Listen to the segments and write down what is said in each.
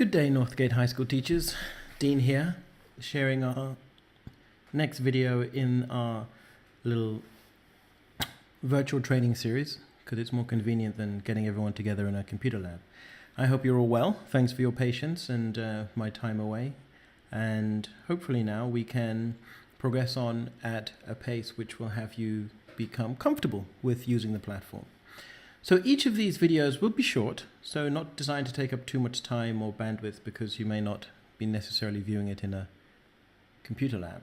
Good day, Northgate High School teachers. Dean here, sharing our next video in our little virtual training series, because it's more convenient than getting everyone together in a computer lab. I hope you're all well. Thanks for your patience and my time away. And hopefully now we can progress on at a pace which will have you become comfortable with using the platform. So each of these videos will be short, so not designed to take up too much time or bandwidth because you may not be necessarily viewing it in a computer lab.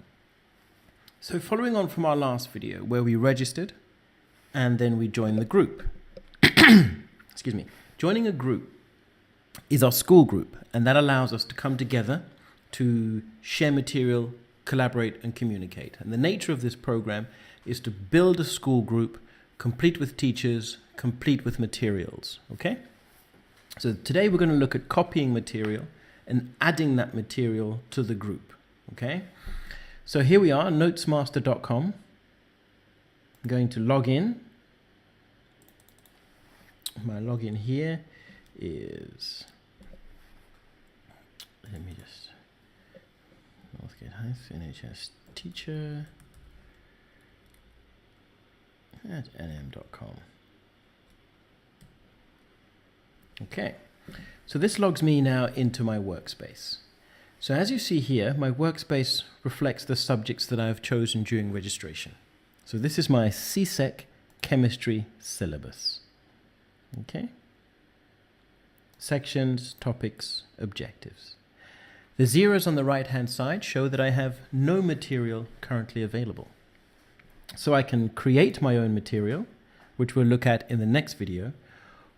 So following on from our last video where we registered and then we joined the group. Excuse me. Joining a group is our school group, and that allows us to come together to share material, collaborate and communicate. And the nature of this program is to build a school group complete with teachers, complete with materials, okay? So today we're going to look at copying material and adding that material to the group, okay? So here we are, Notesmaster.com. I'm going to log in. My login here is, let me just, Northgate High School NHS teacher at nm.com. Okay, so this logs me now into my workspace. So as you see here, my workspace reflects the subjects that I've chosen during registration. So this is my CSEC chemistry syllabus. Okay. Sections, topics, objectives. The zeros on the right-hand side show that I have no material currently available. So I can create my own material, which we'll look at in the next video,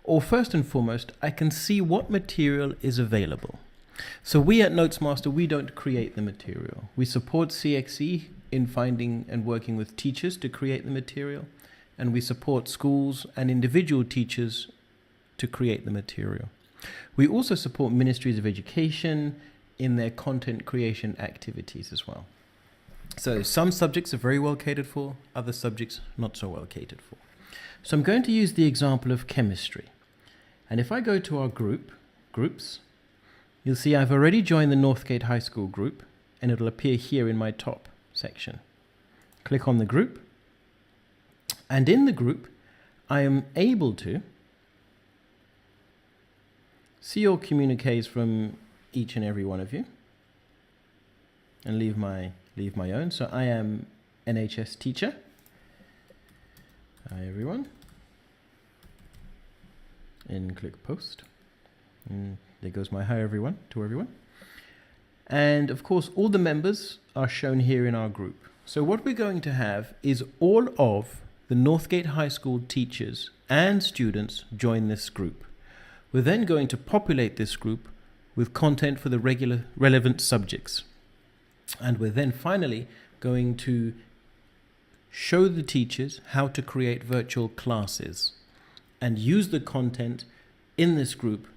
or first and foremost, I can see what material is available. So we at Notesmaster, we don't create the material. We support CXE in finding and working with teachers to create the material, and we support schools and individual teachers to create the material. We also support ministries of education in their content creation activities as well. So some subjects are very well catered for, other subjects not so well catered for. So I'm going to use the example of chemistry. And if I go to our groups, you'll see I've already joined the Northgate High School group, and it'll appear here in my top section. Click on the group, and in the group, I am able to see your communiques from each and every one of you, and leave my own. So I am NHS teacher. Hi everyone. And click post. And there goes my hi everyone to everyone. And of course all the members are shown here in our group. So what we're going to have is all of the Northgate High School teachers and students join this group. We're then going to populate this group with content for the relevant subjects. And we're then finally going to show the teachers how to create virtual classes and use the content in this group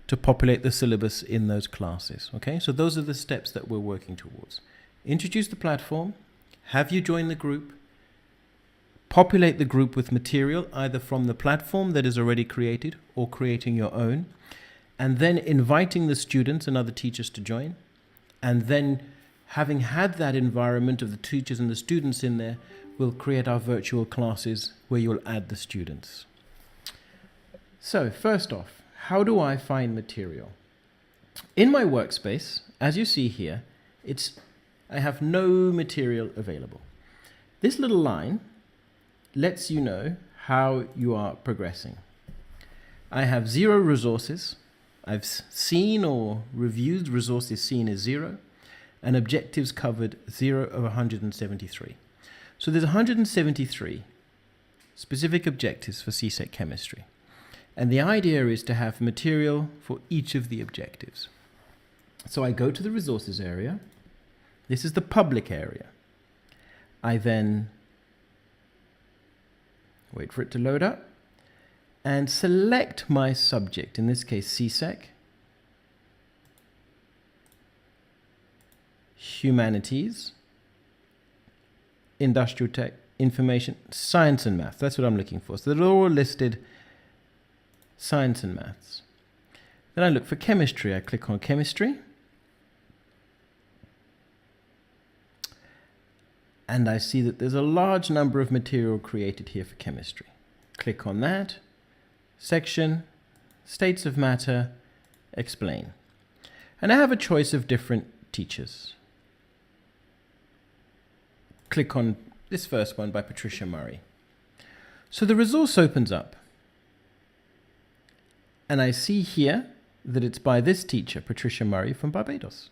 to populate the syllabus in those classes. Okay, so those are the steps that we're working towards. Introduce the platform, have you join the group, populate the group with material either from the platform that is already created or creating your own, and then inviting the students and other teachers to join. And then having had that environment of the teachers and the students in there, we'll create our virtual classes where you'll add the students. So first off, how do I find material? In my workspace, as you see here, I have no material available. This little line lets you know how you are progressing. I have 0 resources. I've seen or reviewed resources seen as 0, and objectives covered 0 of 173. So there's 173 specific objectives for CSEC chemistry. And the idea is to have material for each of the objectives. So I go to the resources area. This is the public area. I then wait for it to load up and select my subject, in this case CSEC, humanities, industrial tech, information, science and math. That's what I'm looking for. So they're all listed, science and maths. Then I look for chemistry. I click on chemistry. And I see that there's a large number of material created here for chemistry. Click on that. Section, states of matter, explain. And I have a choice of different teachers. Click on this first one by Patricia Murray. So the resource opens up. And I see here that it's by this teacher, Patricia Murray from Barbados.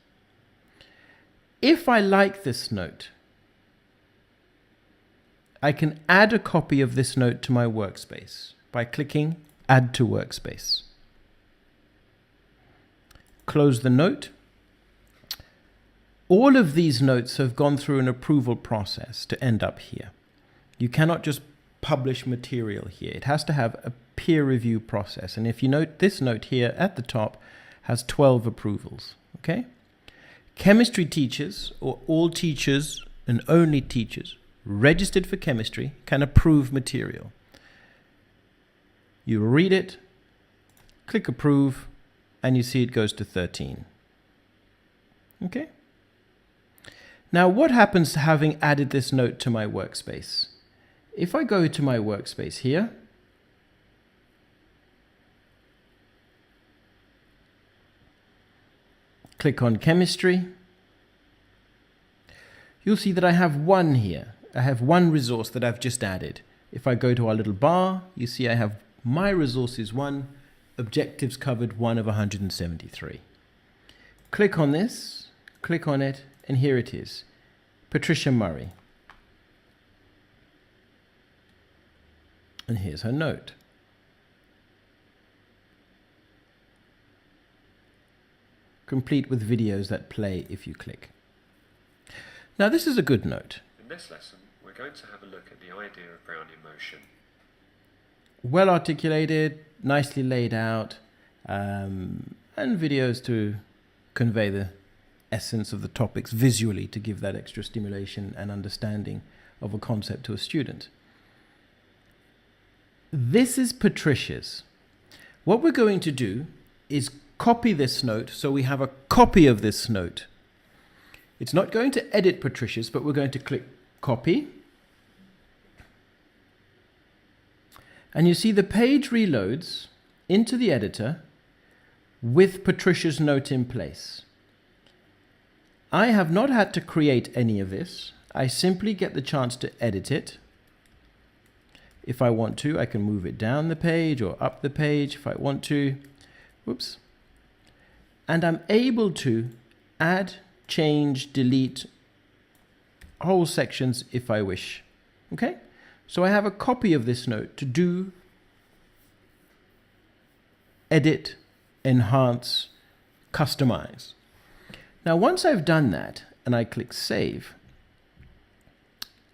If I like this note, I can add a copy of this note to my workspace by clicking Add to Workspace. Close the note. All of these notes have gone through an approval process to end up here. You cannot just publish material here. It has to have a peer review process. And if you note, this note here at the top has 12 approvals. Okay? Chemistry teachers, or all teachers and only teachers registered for chemistry, can approve material. You read it, click approve, and you see it goes to 13. Okay? Now, what happens to having added this note to my workspace? If I go to my workspace here, click on chemistry, you'll see that I have one here. I have one resource that I've just added. If I go to our little bar, you see I have my resources 1, objectives covered 1 of 173. Click on this, click on it, and here it is. Patricia Murray. And here's her note. Complete with videos that play if you click. Now this is a good note. In this lesson, we're going to have a look at the idea of Brownian motion. Well articulated, nicely laid out, and videos to convey the essence of the topics visually to give that extra stimulation and understanding of a concept to a student. This is Patricia's. What we're going to do is copy this note so we have a copy of this note. It's not going to edit Patricia's, but we're going to click copy. And you see the page reloads into the editor with Patricia's note in place. I have not had to create any of this. I simply get the chance to edit it. If I want to, I can move it down the page or up the page if I want to. Whoops. And I'm able to add, change, delete whole sections if I wish. Okay? So I have a copy of this note to do, edit, enhance, customize. Now once I've done that and I click save,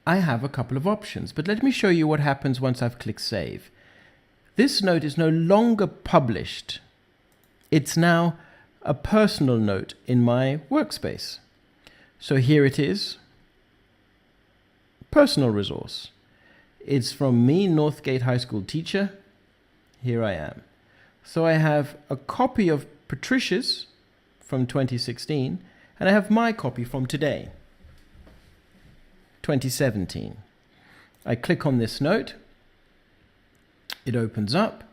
I have a couple of options, but let me show you what happens once I've clicked save. This note is no longer published. It's now a personal note in my workspace. So here it is, personal resource. It's from me, Northgate High School teacher. Here I am. So I have a copy of Patricia's from 2016, and I have my copy from today, 2017. I click on this note. It opens up.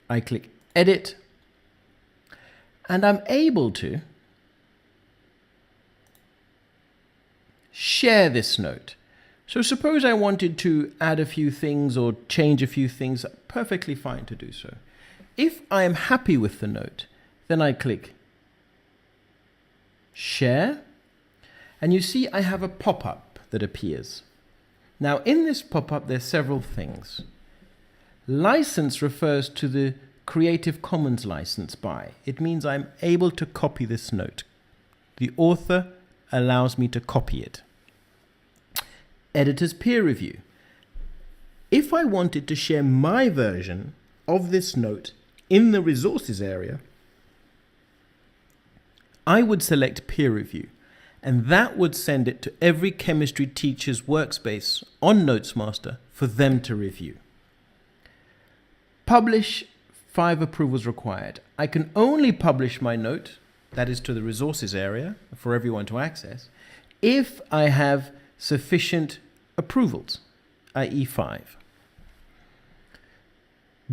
I click edit, and I'm able to share this note. So suppose I wanted to add a few things or change a few things, perfectly fine to do so. If I am happy with the note, then I click share, and you see I have a pop-up that appears. Now in this pop-up there's several things. License refers to the Creative Commons license by. It means I'm able to copy this note. The author allows me to copy it. Editor's peer review. If I wanted to share my version of this note in the resources area, I would select peer review, and that would send it to every chemistry teacher's workspace on Notesmaster for them to review. Publish 5 approvals required. I can only publish my note, that is to the resources area for everyone to access, if I have sufficient approvals, i.e. 5.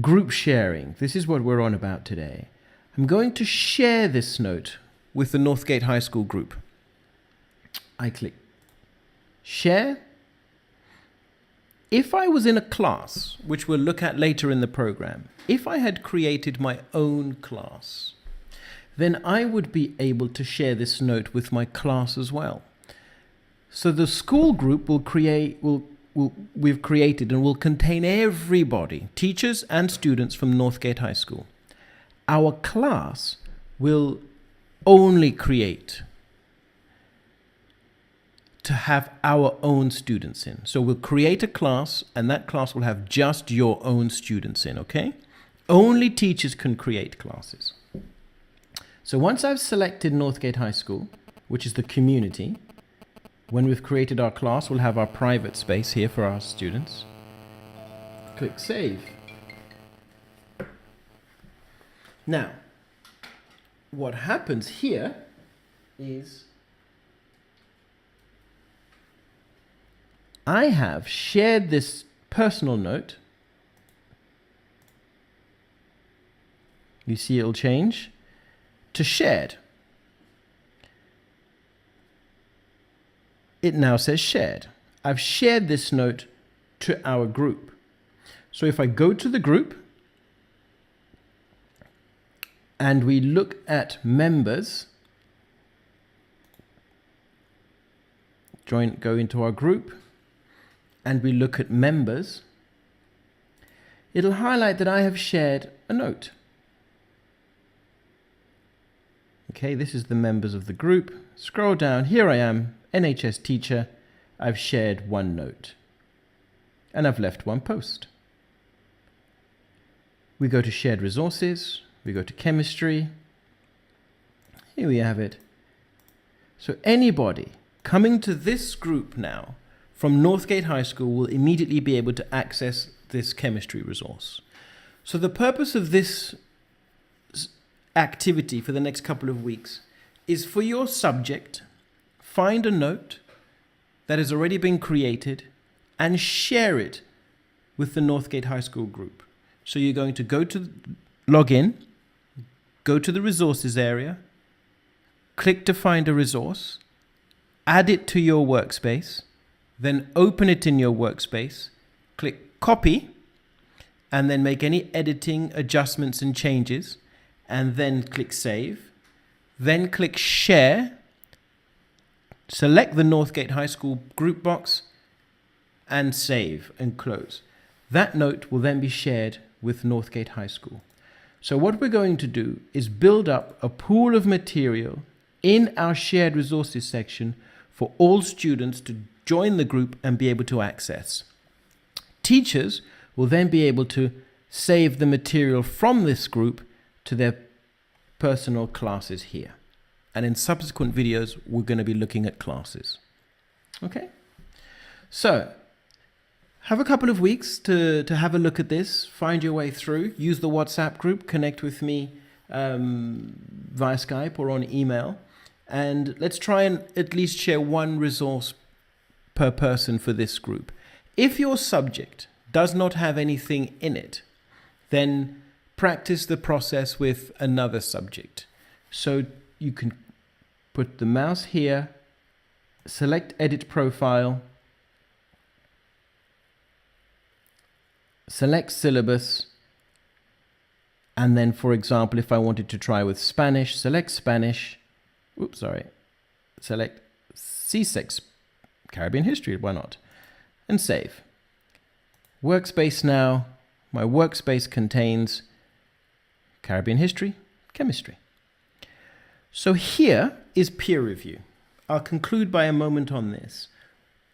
Group sharing. This is what we're on about today. I'm going to share this note with the Northgate High School group. I click share. If I was in a class, which we'll look at later in the program, if I had created my own class, then I would be able to share this note with my class as well. So the school group we've created and will contain everybody, teachers and students from Northgate High School. Our class will only create to have our own students in. So we'll create a class and that class will have just your own students in, okay? Only teachers can create classes. So once I've selected Northgate High School, which is the community, when we've created our class, we'll have our private space here for our students. Click Save. Now, what happens here is I have shared this personal note. You see it'll change to shared. It now says shared. I've shared this note to our group. So if I go to the group and we look at members, go into our group and we look at members, it'll highlight that I have shared a note. Okay, this is the members of the group. Scroll down, here I am, NHS teacher. I've shared one note and I've left one post. We go to shared resources, we go to chemistry. Here we have it. So anybody coming to this group now from Northgate High School will immediately be able to access this chemistry resource. So the purpose of this activity for the next couple of weeks is for your subject, find a note that has already been created and share it with the Northgate High School group. So you're going to go to log in, go to the resources area, click to find a resource, add it to your workspace, then open it in your workspace, click copy, and then make any editing, adjustments and changes, and then click save. Then click share, select the Northgate High School group box, and save and close. That note will then be shared with Northgate High School. So what we're going to do is build up a pool of material in our shared resources section for all students to join the group and be able to access. Teachers will then be able to save the material from this group to their personal classes here. And in subsequent videos, we're going to be looking at classes. Okay? So, have a couple of weeks to have a look at this, find your way through, use the WhatsApp group, connect with me via Skype or on email, and let's try and at least share one resource per person for this group. If your subject does not have anything in it, then practice the process with another subject. So you can put the mouse here, select Edit Profile, select Syllabus, and then, for example, if I wanted to try with Spanish, select Spanish, select C6, Caribbean History, why not, and save. Workspace now, my workspace contains Caribbean History, Chemistry. So here is peer review. I'll conclude by a moment on this.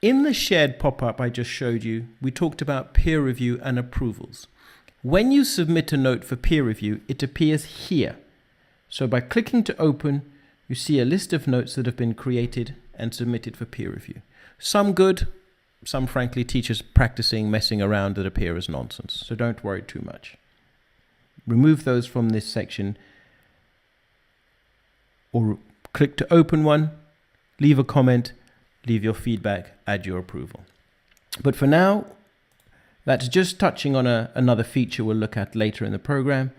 In the shared pop-up I just showed you, we talked about peer review and approvals. When you submit a note for peer review, it appears here. So by clicking to open, you see a list of notes that have been created and submitted for peer review. Some good, some frankly teachers practicing, messing around that appear as nonsense. So don't worry too much. remove those from this section, or click to open one, leave a comment, leave your feedback, add your approval. But for now, that's just touching on another feature we'll look at later in the program.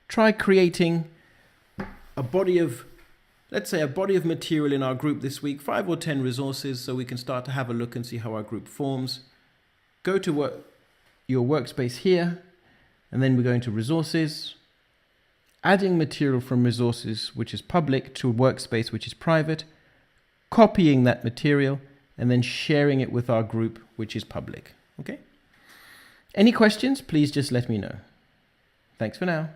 Try creating a body of, let's say, a body of material in our group this week, 5 or 10 resources, so we can start to have a look and see how our group forms. Go to your workspace here, and then we're going to resources, adding material from resources, which is public, to workspace, which is private, copying that material, and then sharing it with our group, which is public. Okay? Any questions, please just let me know. Thanks for now.